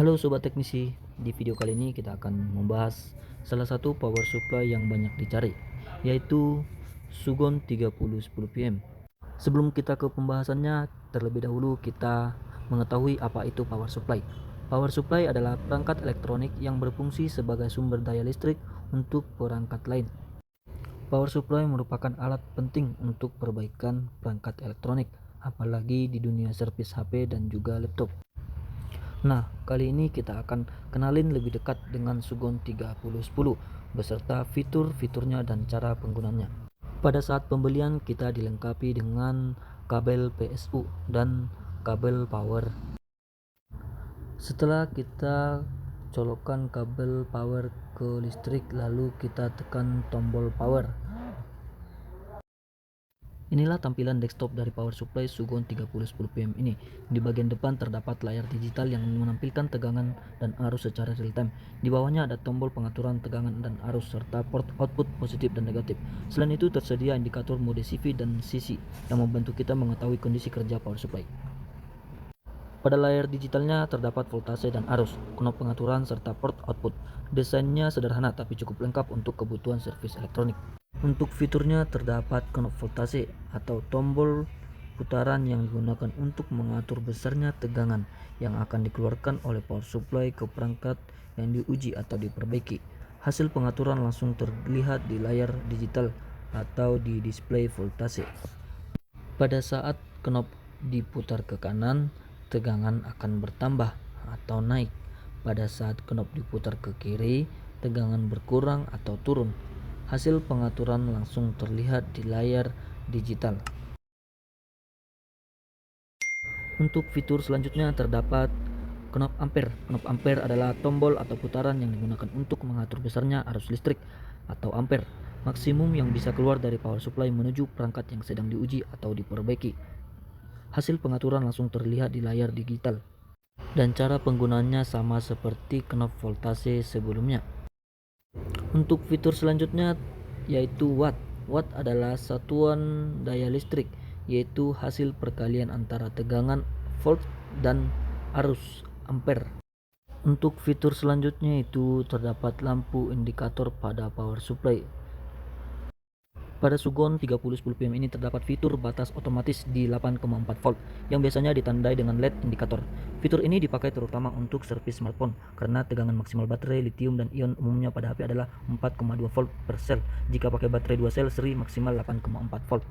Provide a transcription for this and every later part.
Halo Sobat Teknisi, di video kali ini kita akan membahas salah satu power supply yang banyak dicari, yaitu Sugon 3010 PM. Sebelum kita ke pembahasannya, terlebih dahulu kita mengetahui apa itu power supply. Power supply adalah perangkat elektronik yang berfungsi sebagai sumber daya listrik untuk perangkat lain. Power supply merupakan alat penting untuk perbaikan perangkat elektronik, apalagi di dunia servis HP dan juga laptop. Nah, kali ini kita akan kenalin lebih dekat dengan Sugon 3010 beserta fitur-fiturnya dan cara penggunaannya. Pada saat pembelian kita dilengkapi dengan kabel PSU dan kabel power. Setelah kita colokkan kabel power ke listrik, lalu kita tekan tombol power. Inilah tampilan desktop dari power supply Sugon 3010 PM ini. Di bagian depan terdapat layar digital yang menampilkan tegangan dan arus secara real time. Di bawahnya ada tombol pengaturan tegangan dan arus serta port output positif dan negatif. Selain itu tersedia indikator mode CV dan CC yang membantu kita mengetahui kondisi kerja power supply. Pada layar digitalnya terdapat voltase dan arus, knop pengaturan serta port output. Desainnya sederhana tapi cukup lengkap untuk kebutuhan servis elektronik. Untuk fiturnya terdapat knop voltase atau tombol putaran yang digunakan untuk mengatur besarnya tegangan yang akan dikeluarkan oleh power supply ke perangkat yang diuji atau diperbaiki. Hasil pengaturan langsung terlihat di layar digital atau di display voltase. Pada saat knop diputar ke kanan, tegangan akan bertambah atau naik. Pada saat knop diputar ke kiri, tegangan berkurang atau turun. Hasil pengaturan langsung terlihat di layar digital. Untuk fitur selanjutnya terdapat knop ampere. Knop ampere adalah tombol atau putaran yang digunakan untuk mengatur besarnya arus listrik atau ampere maksimum yang bisa keluar dari power supply menuju perangkat yang sedang diuji atau diperbaiki. Hasil pengaturan langsung terlihat di layar digital. Dan cara penggunaannya sama seperti knop voltase sebelumnya. Untuk fitur selanjutnya yaitu watt. Watt adalah satuan daya listrik, yaitu hasil perkalian antara tegangan volt dan arus ampere. Untuk fitur selanjutnya itu terdapat lampu indikator pada power supply. Pada Sugon 3010 PM ini terdapat fitur batas otomatis di 8,4 volt yang biasanya ditandai dengan LED indikator. Fitur ini dipakai terutama untuk servis smartphone karena tegangan maksimal baterai lithium dan ion umumnya pada HP adalah 4,2 volt per sel. Jika pakai baterai 2 sel seri maksimal 8,4 volt.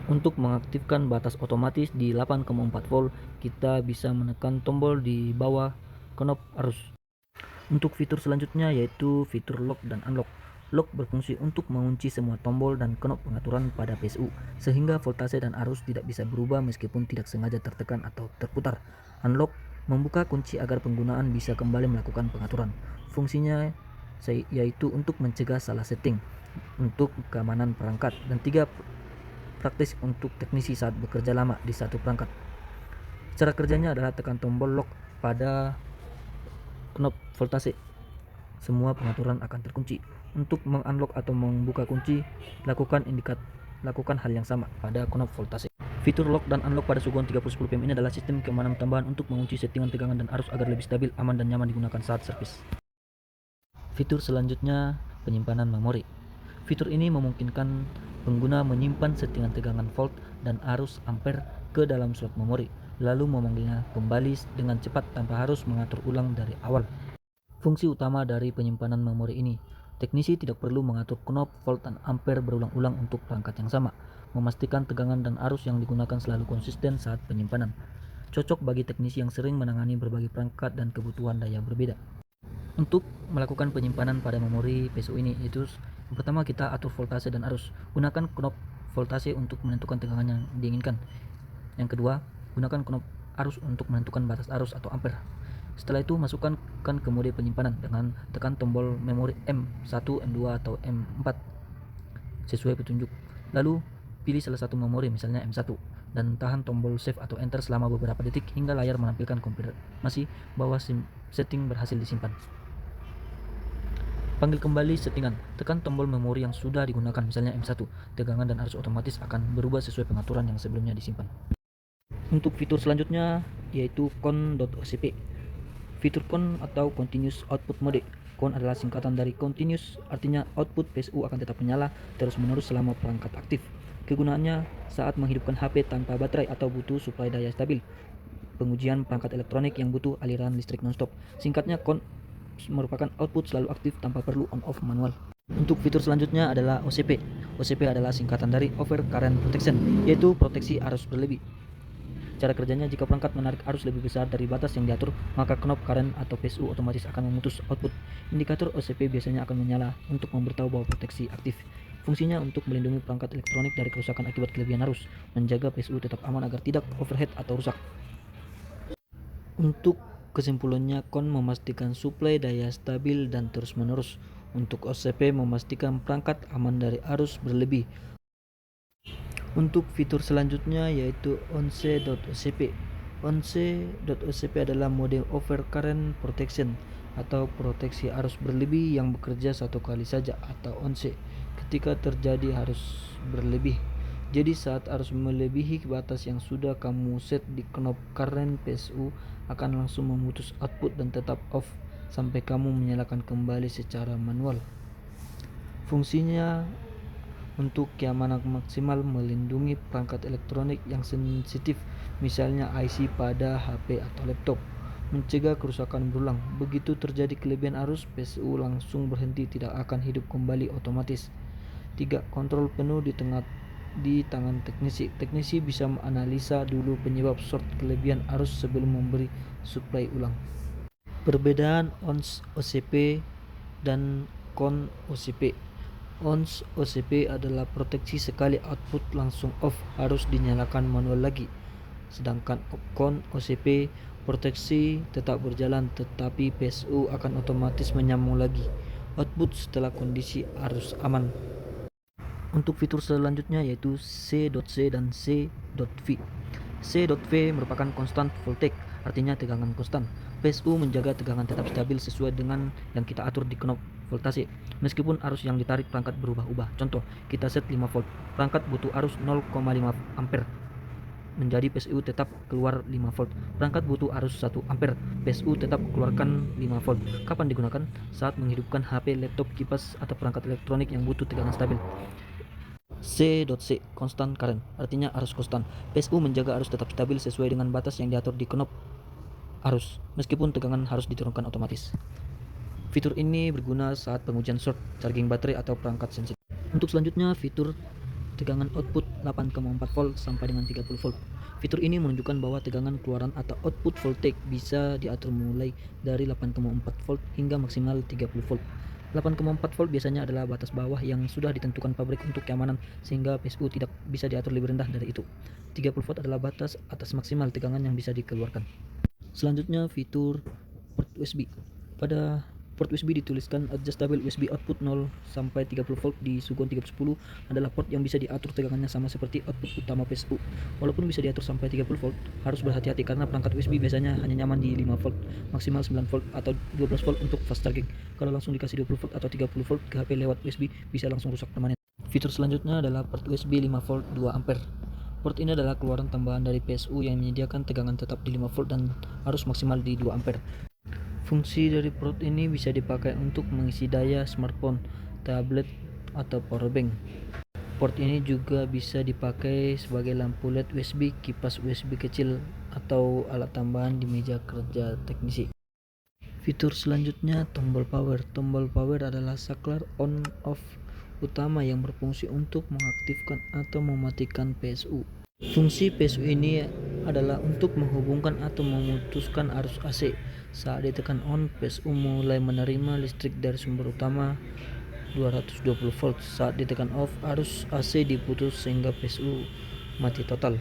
Untuk mengaktifkan batas otomatis di 8,4 volt, kita bisa menekan tombol di bawah knop arus. Untuk fitur selanjutnya yaitu fitur lock dan unlock. Lock berfungsi untuk mengunci semua tombol dan knop pengaturan pada PSU, sehingga voltase dan arus tidak bisa berubah meskipun tidak sengaja tertekan atau terputar. Unlock membuka kunci agar penggunaan bisa kembali melakukan pengaturan. Fungsinya yaitu untuk mencegah salah setting, untuk keamanan perangkat, dan 3 praktis untuk teknisi saat bekerja lama di satu perangkat. Cara kerjanya adalah tekan tombol lock pada knop voltase. Semua pengaturan akan terkunci. Untuk mengunlock atau membuka kunci, lakukan hal yang sama pada knop voltase. Fitur lock dan unlock pada Sugon 3010 PM ini adalah sistem keamanan tambahan untuk mengunci settingan tegangan dan arus agar lebih stabil, aman dan nyaman digunakan saat servis. Fitur selanjutnya penyimpanan memori. Fitur ini memungkinkan pengguna menyimpan settingan tegangan volt dan arus ampere ke dalam slot memori, lalu memanggilnya kembali dengan cepat tanpa harus mengatur ulang dari awal. Fungsi utama dari penyimpanan memori ini, teknisi tidak perlu mengatur knop volt dan ampere berulang-ulang untuk perangkat yang sama, memastikan tegangan dan arus yang digunakan selalu konsisten saat penyimpanan. Cocok bagi teknisi yang sering menangani berbagai perangkat dan kebutuhan daya berbeda. Untuk melakukan penyimpanan pada memori PSU ini, itu yang pertama kita atur voltase dan arus. Gunakan knop voltase untuk menentukan tegangan yang diinginkan. Yang kedua, gunakan knop arus untuk menentukan batas arus atau ampere. Setelah itu masukkan ke mode penyimpanan dengan tekan tombol memori M1, M2 atau M4 sesuai petunjuk. Lalu pilih salah satu memori, misalnya M1, dan tahan tombol save atau enter selama beberapa detik hingga layar menampilkan konfirmasi bahwa setting berhasil disimpan. Panggil kembali settingan, tekan tombol memori yang sudah digunakan, misalnya M1. Tegangan dan arus otomatis akan berubah sesuai pengaturan yang sebelumnya disimpan. Untuk fitur selanjutnya yaitu con.ocp. Fitur CON atau Continuous Output Mode. CON adalah singkatan dari Continuous, artinya output PSU akan tetap menyala terus-menerus selama perangkat aktif. Kegunaannya saat menghidupkan HP tanpa baterai atau butuh suplai daya stabil. Pengujian perangkat elektronik yang butuh aliran listrik nonstop. Singkatnya, CON merupakan output selalu aktif tanpa perlu on-off manual. Untuk fitur selanjutnya adalah OCP. OCP adalah singkatan dari Over Current Protection, yaitu proteksi arus berlebih. Cara kerjanya, jika perangkat menarik arus lebih besar dari batas yang diatur, maka knob current atau PSU otomatis akan memutus output. Indikator OCP biasanya akan menyala untuk memberitahu bahwa proteksi aktif. Fungsinya untuk melindungi perangkat elektronik dari kerusakan akibat kelebihan arus, menjaga PSU tetap aman agar tidak overheat atau rusak. Untuk kesimpulannya, CON memastikan suplai daya stabil dan terus-menerus. Untuk OCP memastikan perangkat aman dari arus berlebih. Untuk fitur selanjutnya yaitu ONCE.OCP. ONCE.OCP adalah mode Over Current Protection atau proteksi arus berlebih yang bekerja satu kali saja atau ONCE ketika terjadi arus berlebih. Jadi saat arus melebihi batas yang sudah kamu set di knob current, PSU akan langsung memutus output dan tetap off sampai kamu menyalakan kembali secara manual. Fungsinya untuk keamanan maksimal, melindungi perangkat elektronik yang sensitif, misalnya IC pada HP atau laptop, mencegah kerusakan berulang. Begitu terjadi kelebihan arus, PSU langsung berhenti, tidak akan hidup kembali otomatis. 3. Kontrol penuh di tangan teknisi. Teknisi bisa menganalisa dulu penyebab short kelebihan arus sebelum memberi suplai ulang. Perbedaan ONS OCP dan CON OCP. ONS OCP adalah proteksi sekali output langsung off, harus dinyalakan manual lagi. Sedangkan CON OCP proteksi tetap berjalan tetapi PSU akan otomatis menyambung lagi output setelah kondisi arus aman. Untuk fitur selanjutnya yaitu C.C dan C.V. C.V merupakan constant voltage, artinya tegangan konstan. PSU menjaga tegangan tetap stabil sesuai dengan yang kita atur di knob voltase, meskipun arus yang ditarik perangkat berubah-ubah. Contoh, kita set 5 volt, perangkat butuh arus 0,5 ampere, menjadi PSU tetap keluar 5 volt. Perangkat butuh arus 1 ampere, PSU tetap keluarkan 5 volt. Kapan digunakan? Saat menghidupkan HP, laptop, kipas, atau perangkat elektronik yang butuh tegangan stabil. C.C constant current, artinya arus konstan. PSU menjaga arus tetap stabil sesuai dengan batas yang diatur di knob arus, meskipun tegangan harus diturunkan otomatis. Fitur ini berguna saat pengujian short, charging baterai, atau perangkat sensitif. Untuk selanjutnya, fitur tegangan output 8,4 volt sampai dengan 30 volt. Fitur ini menunjukkan bahwa tegangan keluaran atau output voltage bisa diatur mulai dari 8,4 volt hingga maksimal 30 volt. 8,4 volt biasanya adalah batas bawah yang sudah ditentukan pabrik untuk keamanan, sehingga PSU tidak bisa diatur lebih rendah dari itu. 30 volt adalah batas atas maksimal tegangan yang bisa dikeluarkan. Selanjutnya, fitur port USB. Pada port USB dituliskan adjustable USB output 0 sampai 30 volt di Sugon 310 adalah port yang bisa diatur tegangannya sama seperti output utama PSU. Walaupun bisa diatur sampai 30 volt, harus berhati-hati karena perangkat USB biasanya hanya nyaman di 5 volt, maksimal 9 volt atau 12 volt untuk fast charging. Kalau langsung dikasih 20 volt atau 30 volt ke HP lewat USB, bisa langsung rusak permanen. Fitur selanjutnya adalah port USB 5 volt 2 ampere. Port ini adalah keluaran tambahan dari PSU yang menyediakan tegangan tetap di 5 volt dan arus maksimal di 2 ampere. Fungsi dari port ini bisa dipakai untuk mengisi daya smartphone, tablet, atau powerbank. Port ini juga bisa dipakai sebagai lampu LED USB, kipas USB kecil, atau alat tambahan di meja kerja teknisi. Fitur selanjutnya, tombol power. Tombol power adalah saklar on-off utama yang berfungsi untuk mengaktifkan atau mematikan PSU. Fungsi PSU ini adalah untuk menghubungkan atau memutuskan arus AC. Saat ditekan on, PSU mulai menerima listrik dari sumber utama 220 volt. Saat ditekan off, arus AC diputus sehingga PSU mati total.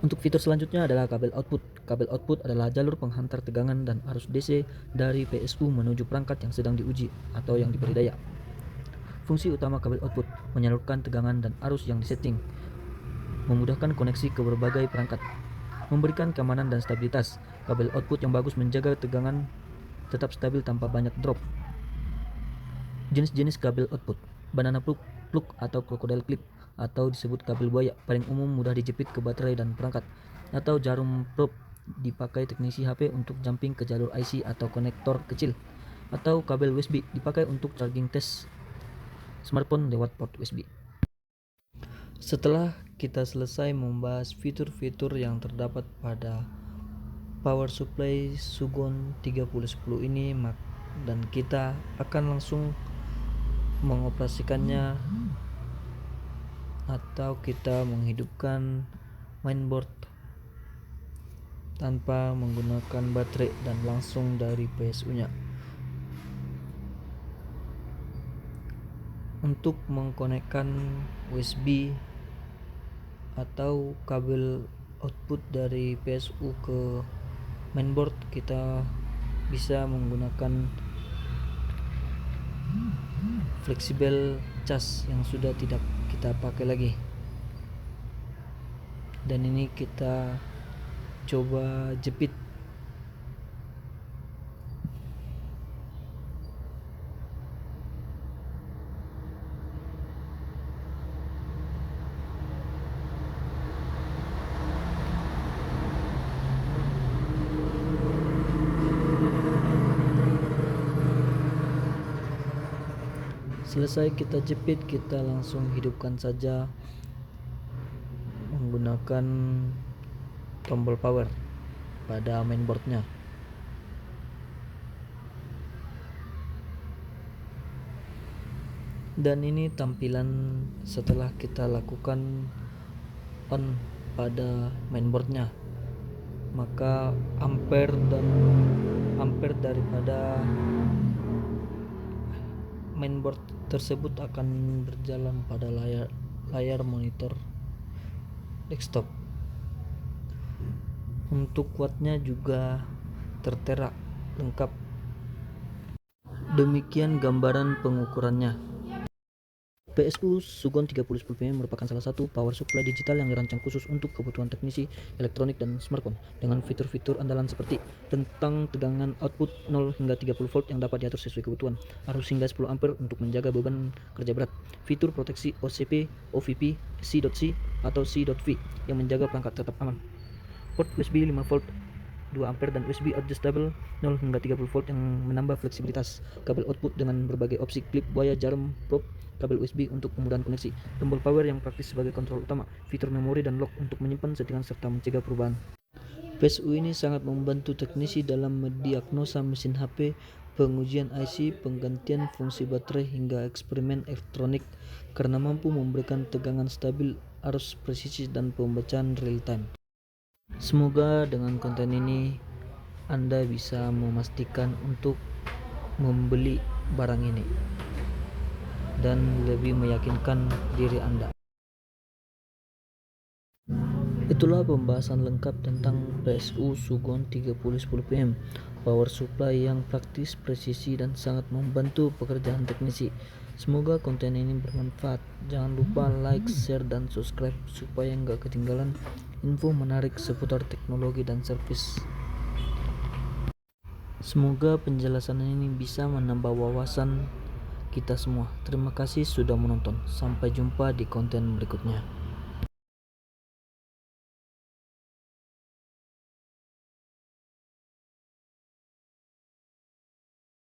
Untuk fitur selanjutnya adalah kabel output. Kabel output adalah jalur penghantar tegangan dan arus DC dari PSU menuju perangkat yang sedang diuji atau yang diberi daya. Fungsi utama kabel output menyalurkan tegangan dan arus yang disetting, memudahkan koneksi ke berbagai perangkat, memberikan keamanan dan stabilitas. Kabel output yang bagus menjaga tegangan tetap stabil tanpa banyak drop. Jenis-jenis kabel output: banana plug atau crocodile clip, atau disebut kabel buaya, paling umum, mudah dijepit ke baterai dan perangkat, atau jarum probe dipakai teknisi HP untuk jumping ke jalur IC atau konektor kecil, atau kabel USB dipakai untuk charging tes smartphone lewat port USB. Setelah kita selesai membahas fitur-fitur yang terdapat pada power supply Sugon 3010 ini, dan kita akan langsung mengoperasikannya atau kita menghidupkan mainboard tanpa menggunakan baterai dan langsung dari PSU-nya. Untuk mengkonekkan USB atau kabel output dari PSU ke mainboard, kita bisa menggunakan fleksibel cas yang sudah tidak kita pakai lagi. Dan ini kita coba jepit. Selesai kita jepit, kita langsung hidupkan saja menggunakan tombol power pada mainboardnya. Dan ini tampilan setelah kita lakukan on pada mainboardnya. Maka ampere daripada mainboard tersebut akan berjalan pada layar monitor desktop. Untuk wattnya juga tertera lengkap. Demikian gambaran pengukurannya. PSU Sugon 3010 PM merupakan salah satu power supply digital yang dirancang khusus untuk kebutuhan teknisi, elektronik, dan smartphone dengan fitur-fitur andalan seperti rentang tegangan output 0 hingga 30 volt yang dapat diatur sesuai kebutuhan, arus hingga 10 ampere untuk menjaga beban kerja berat, fitur proteksi OCP, OVP, C.C atau C.V yang menjaga perangkat tetap aman, port USB 5 volt 2 ampere dan USB adjustable 0 hingga 30 volt yang menambah fleksibilitas, kabel output dengan berbagai opsi klip, wire, jarum, probe, kabel USB untuk kemudahan koneksi, tombol power yang praktis sebagai kontrol utama, fitur memori dan lock untuk menyimpan settingan serta mencegah perubahan. PSU ini sangat membantu teknisi dalam mendiagnosa mesin HP, pengujian IC, penggantian fungsi baterai hingga eksperimen elektronik karena mampu memberikan tegangan stabil, arus presisi, dan pembacaan real time. Semoga dengan konten ini Anda bisa memastikan untuk membeli barang ini dan lebih meyakinkan diri Anda. Itulah pembahasan lengkap tentang PSU Sugon 3010 PM, power supply yang praktis, presisi, dan sangat membantu pekerjaan teknisi. Semoga konten ini bermanfaat. Jangan lupa like, share, dan subscribe supaya nggak ketinggalan info menarik seputar teknologi dan servis. Semoga penjelasan ini bisa menambah wawasan kita semua. Terima kasih sudah menonton. Sampai jumpa di konten berikutnya.